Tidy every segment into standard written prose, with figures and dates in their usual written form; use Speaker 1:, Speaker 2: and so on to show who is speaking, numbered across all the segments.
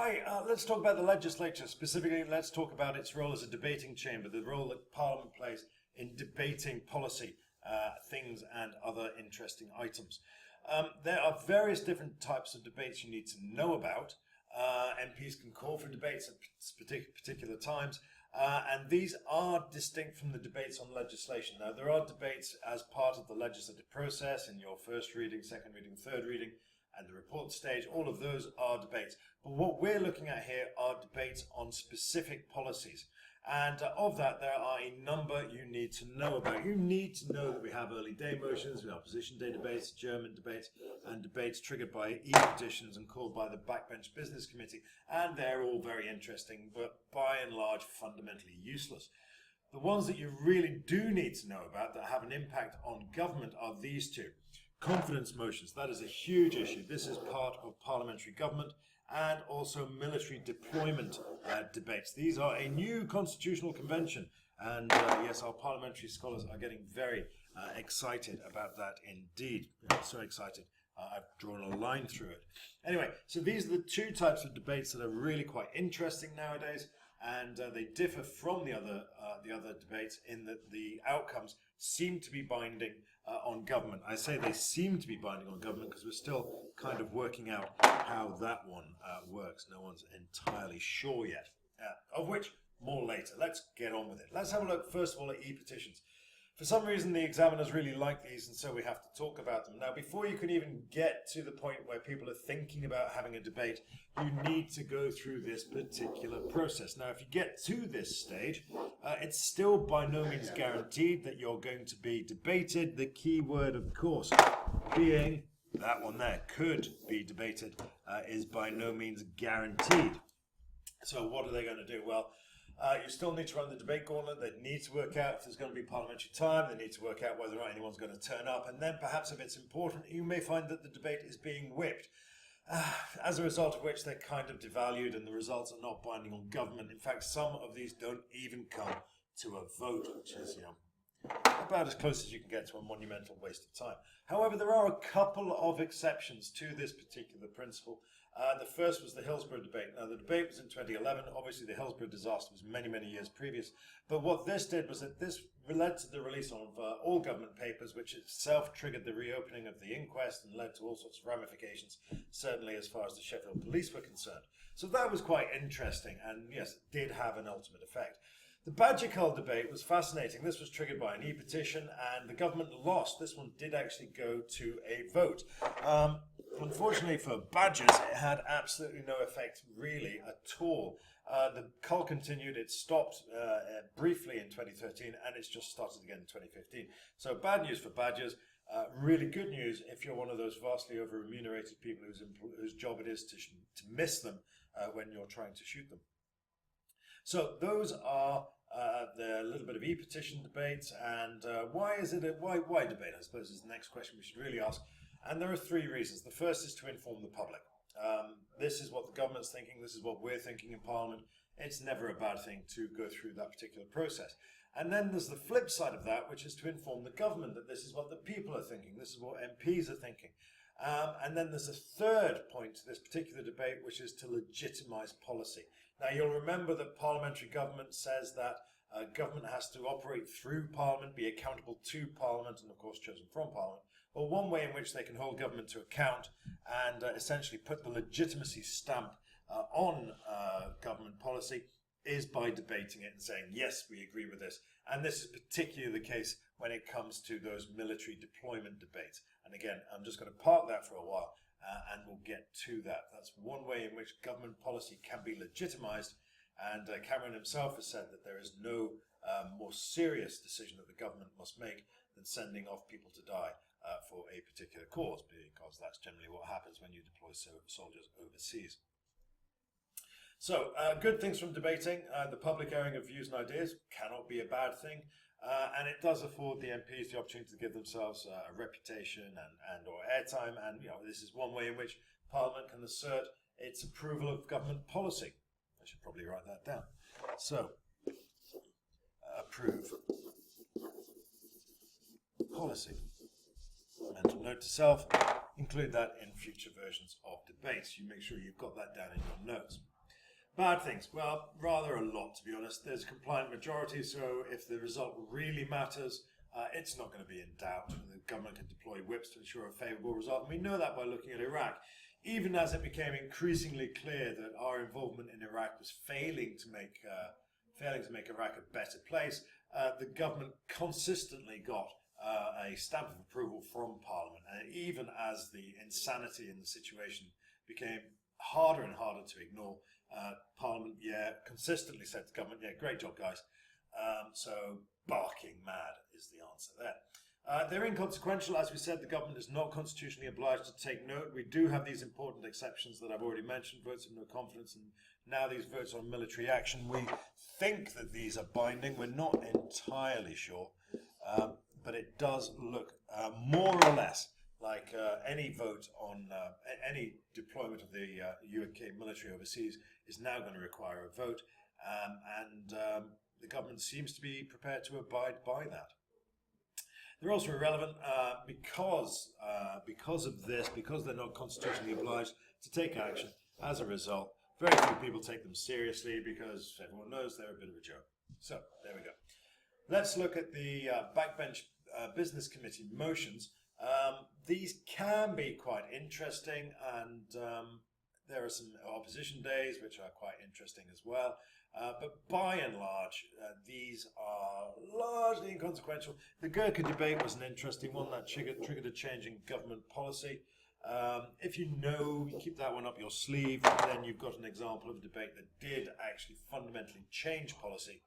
Speaker 1: Hi, let's talk about the legislature. Specifically, let's talk about its role as a debating chamber, the role that Parliament plays in debating policy, things and other interesting items. There are various different types of debates you need to know about. MPs can call for debates at particular times, and these are distinct from the debates on legislation. Now, there are debates as part of the legislative process in your first reading, second reading, third reading, and the report stage. All of those are debates. But what we're looking at here are debates on specific policies. And of that, there are a number you need to know about. You need to know that we have early day motions, we have opposition day debates, German debates, and debates triggered by e-petitions and called by the Backbench Business Committee. And they're all very interesting, but by and large, fundamentally useless. The ones that you really do need to know about that have an impact on government are these two. Confidence motions, that is a huge issue. This is part of parliamentary government, and also military deployment debates. These are a new constitutional convention, and yes, our parliamentary scholars are getting very excited about that indeed. So excited, I've drawn a line through it. Anyway, so these are the two types of debates that are really quite interesting nowadays, and they differ from the other debates in that the outcomes seem to be binding on government. I say they seem to be binding on government because we're still kind of working out how that one works. No one's entirely sure yet, of which more later. Let's get on with it. Let's have a look first of all at e-petitions. For some reason the examiners really like these, and so we have to talk about them. Now, before you can even get to the point where people are thinking about having a debate, you need to go through this particular process. Now, if you get to this stage, it's still by no means guaranteed that you're going to be debated. The key word, of course, being that one there, could be debated, is by no means guaranteed. So what are they going to do? Well, you still need to run the debate gauntlet. They need to work out if there's going to be parliamentary time. They need to work out whether or not anyone's going to turn up. And then perhaps if it's important, you may find that the debate is being whipped. As a result of which they're kind of devalued and the results are not binding on government. In fact, some of these don't even come to a vote, which is, about as close as you can get to a monumental waste of time. However, there are a couple of exceptions to this particular principle. The first was the Hillsborough debate. Now, the debate was in 2011. Obviously, the Hillsborough disaster was many, many years previous. But what this did was that this led to the release of all government papers, which itself triggered the reopening of the inquest and led to all sorts of ramifications, certainly as far as the Sheffield police were concerned. So that was quite interesting, and yes, it did have an ultimate effect. The Badger Cull debate was fascinating. This was triggered by an e-petition, and the government lost. This one did actually go to a vote. Unfortunately for Badgers, it had absolutely no effect really at all. The cull continued. It stopped briefly in 2013, and it's just started again in 2015. So bad news for Badgers. Really good news if you're one of those vastly over-remunerated people whose job it is to miss them when you're trying to shoot them. So those are the little bit of e-petition debates, and why debate, I suppose, is the next question we should really ask. And there are three reasons. The first is to inform the public. This is what the government's thinking, this is what we're thinking in Parliament. It's never a bad thing to go through that particular process. And then there's the flip side of that, which is to inform the government that this is what the people are thinking, this is what MPs are thinking. And then there's a third point to this particular debate, which is to legitimise policy. Now, you'll remember that parliamentary government says that government has to operate through Parliament, be accountable to Parliament, and of course chosen from Parliament. Well, one way in which they can hold government to account and essentially put the legitimacy stamp on government policy is by debating it and saying, yes, we agree with this. And this is particularly the case when it comes to those military deployment debates. And again, I'm just going to park that for a while and we'll get to that. That's one way in which government policy can be legitimised. And Cameron himself has said that there is no more serious decision that the government must make than sending off people to die for a particular cause, because that's generally what happens when you deploy soldiers overseas. So, good things from debating. The public airing of views and ideas cannot be a bad thing, and it does afford the MPs the opportunity to give themselves a reputation and or airtime, and this is one way in which Parliament can assert its approval of government policy. I should probably write that down. So, approve policy. Mental note to self, include that in future versions of debates. You make sure you've got that down in your notes. Bad things. Well, rather a lot, to be honest. There's a compliant majority, so if the result really matters, it's not going to be in doubt. The government can deploy whips to ensure a favourable result, and we know that by looking at Iraq. Even as it became increasingly clear that our involvement in Iraq was failing to make Iraq a better place, the government consistently got a stamp of approval from Parliament. And even as the insanity in the situation became harder and harder to ignore, Parliament, consistently said to government, great job, guys. So barking mad is the answer there. They're inconsequential. As we said, the government is not constitutionally obliged to take note. We do have these important exceptions that I've already mentioned, votes of no confidence, and now these votes on military action. We think that these are binding. We're not entirely sure, but it does look more or less like any vote on any deployment of the UK military overseas is now going to require a vote, and the government seems to be prepared to abide by that. They're also irrelevant because of this, because they're not constitutionally obliged to take action. As a result, very few people take them seriously because everyone knows they're a bit of a joke. So there we go. Let's look at the backbench business committee motions. These can be quite interesting, and there are some opposition days which are quite interesting as well. But by and large, these are largely inconsequential. The Gurkha debate was an interesting one that triggered a change in government policy. If you keep that one up your sleeve, then you've got an example of a debate that did actually fundamentally change policy.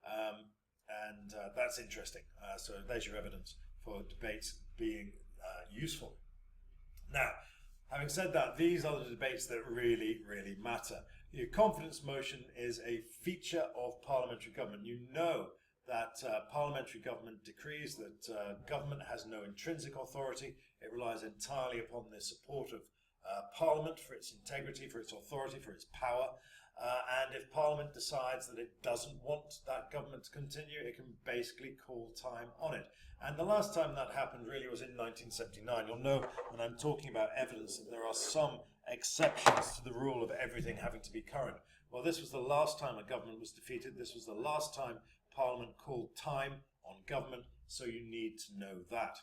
Speaker 1: And that's interesting. So there's your evidence for debates being useful. Now, having said that, these are the debates that really, really matter. Your confidence motion is a feature of parliamentary government. You know that parliamentary government decrees that government has no intrinsic authority. It relies entirely upon the support of Parliament for its integrity, for its authority, for its power. And if Parliament decides that it doesn't want that government to continue, it can basically call time on it. And the last time that happened really was in 1979. You'll know when I'm talking about evidence that there are some exceptions to the rule of everything having to be current. Well, this was the last time a government was defeated. This was the last time Parliament called time on government, so you need to know that.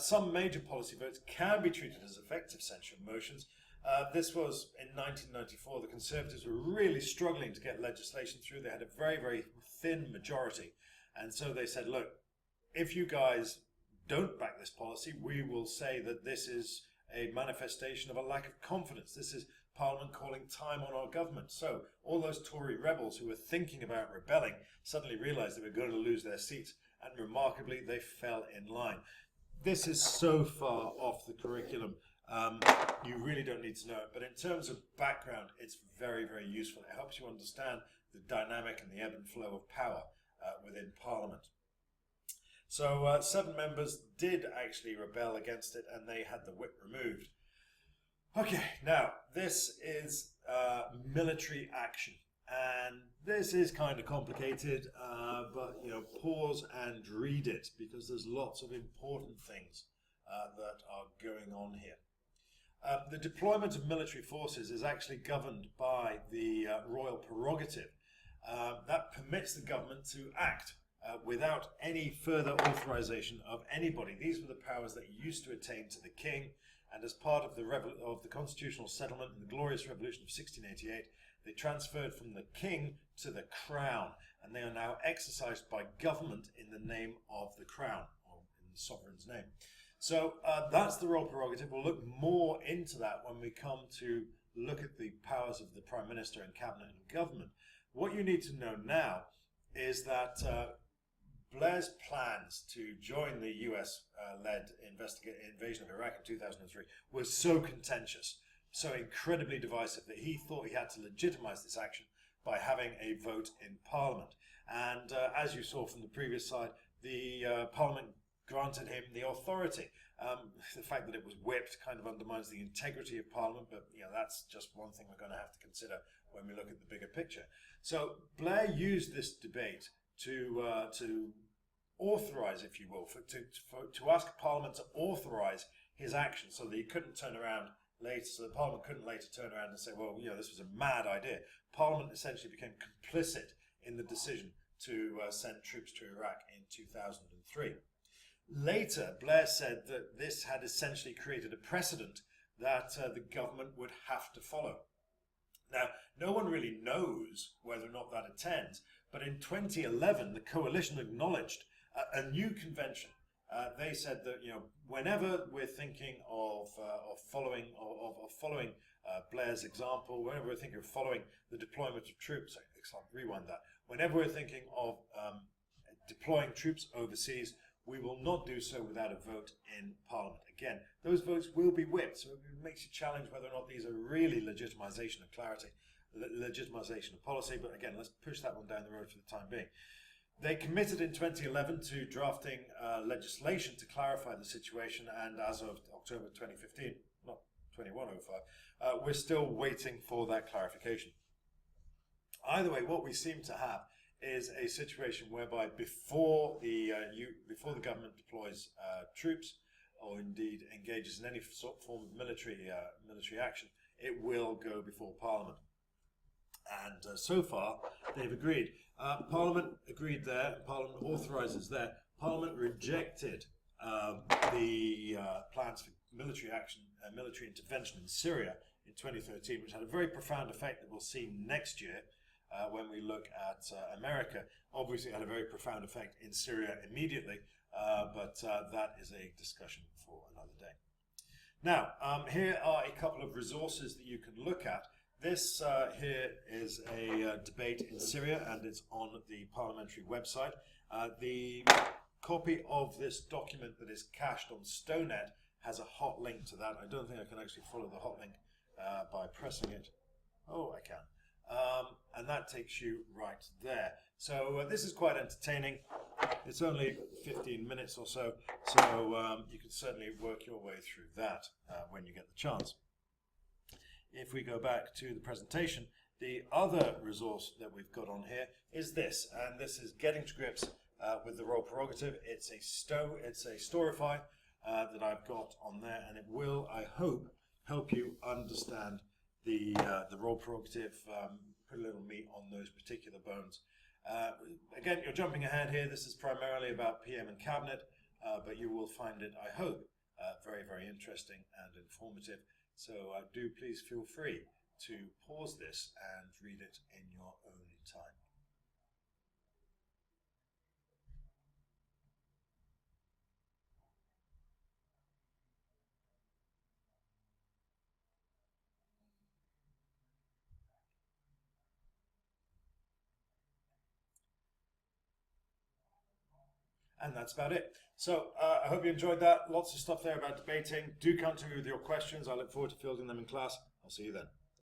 Speaker 1: Some major policy votes can be treated as effective censure motions. This was in 1994. The Conservatives were really struggling to get legislation through. They had a very, very thin majority. And so they said, look, if you guys don't back this policy, we will say that this is a manifestation of a lack of confidence. This is Parliament calling time on our government. So all those Tory rebels who were thinking about rebelling suddenly realised they were going to lose their seats, and remarkably they fell in line. This is so far off the curriculum, you really don't need to know it. But in terms of background, it's very, very useful. It helps you understand the dynamic and the ebb and flow of power within Parliament. So 7 members did actually rebel against it, and they had the whip removed. Okay, now this is military action, and this is kind of complicated, but pause and read it, because there's lots of important things that are going on here. The deployment of military forces is actually governed by the royal prerogative. That permits the government to act without any further authorization of anybody. These were the powers that used to attain to the king, and as part of the constitutional settlement in the Glorious Revolution of 1688, they transferred from the king to the crown, and they are now exercised by government in the name of the crown, or in the sovereign's name. So that's the royal prerogative. We'll look more into that when we come to look at the powers of the Prime Minister and Cabinet and government. What you need to know now is that Blair's plans to join the US-led invasion of Iraq in 2003 were so contentious, so incredibly divisive, that he thought he had to legitimize this action by having a vote in Parliament. And as you saw from the previous slide, the Parliament granted him the authority. The fact that it was whipped kind of undermines the integrity of Parliament, but that's just one thing we're going to have to consider when we look at the bigger picture. So Blair used this debate to authorize, if you will, to ask Parliament to authorize his action, so that he couldn't turn around later, so the Parliament couldn't later turn around and say, well, this was a mad idea. Parliament essentially became complicit in the decision to send troops to Iraq in 2003. Later, Blair said that this had essentially created a precedent that the government would have to follow. Now, no one really knows whether or not that attends, but in 2011, the coalition acknowledged a new convention. They said that whenever we're thinking of following Blair's example, whenever we're thinking of following the deployment of troops, rewind that. Whenever we're thinking of deploying troops overseas, we will not do so without a vote in Parliament. Again, those votes will be whipped, so it makes you challenge whether or not these are really legitimization of clarity, legitimization of policy. But again, let's push that one down the road for the time being. They committed in 2011 to drafting legislation to clarify the situation, and as of October 2015, not 2105, we're still waiting for that clarification. Either way, what we seem to have is a situation whereby before the government deploys troops, or indeed engages in any form of military action, it will go before Parliament. And so far, they've agreed. Parliament agreed there. Parliament authorises there. Parliament rejected the plans for military action, military intervention in Syria in 2013, which had a very profound effect that we'll see next year. When we look at America, obviously it had a very profound effect in Syria immediately, but that is a discussion for another day. Now, here are a couple of resources that you can look at. This here is a debate in Syria, and it's on the parliamentary website. The copy of this document that is cached on StoneNet has a hot link to that. I don't think I can actually follow the hot link by pressing it. Oh, I can. And that takes you right there. So this is quite entertaining. It's only 15 minutes or so, so you can certainly work your way through that when you get the chance. If we go back to the presentation, the other resource that we've got on here is this, and this is Getting to Grips with the Role Prerogative. It's a Storify that I've got on there, and it will, I hope, help you understand the role prerogative, put a little meat on those particular bones. Again, you're jumping ahead here. This is primarily about PM and Cabinet, but you will find it, I hope, very, very interesting and informative. So do please feel free to pause this and read it in your own time. And that's about it. So I hope you enjoyed that. Lots of stuff there about debating. Do come to me with your questions. I look forward to fielding them in class. I'll see you then.